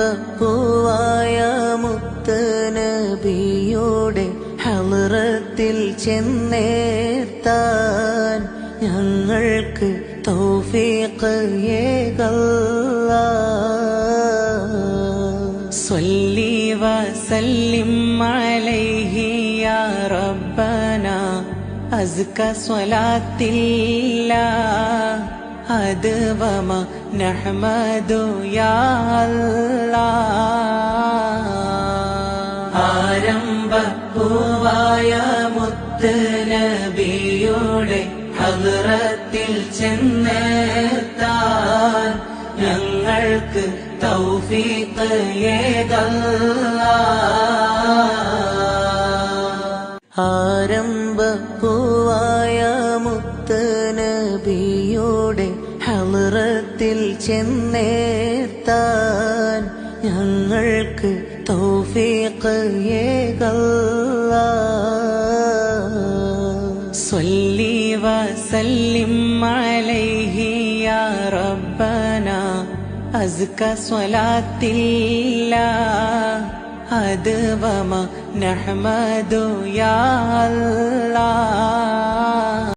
ആരംഭപ്പൂവായ മുത്ത് നബിയുടെ ഹളറത്തിൽ ചെന്നേർത്താൻ ഞങ്ങൾക്ക് തൗഫീഖ് ഏകല്ലാ. സ്വല്ലി വസല്ലിം അലൈഹി യാ റബ്ബനാ അസ്ക സ്വലാത്തില്ലാ അദ്വമ നഹ്മദു യാ അല്ലാഹ്. ആരംഭപ്പൂവായ മുത്ത് നബിയുടെ ഹളറത്തിൽ ചെന്നെത്താൻ ഞങ്ങൾക്ക് തൗഫീഖ് ഏകല്ലാഹ്. ആരംഭപ്പൂവായ മുത്ത് നബിയുടെ ഹളറത്തിൽ ചെന്നേർത്താൻ ഞങ്ങൾക്ക് തൗഫീഖ് ഏകല്ലാഹ്. സ്വല്ലി വസല്ലിം അലൈഹി യാ റബ്ബനാ അസ്ക സ്വലാത്തില്ലാ അദ്വമ നഹ്മദു യാ അല്ലാഹ്.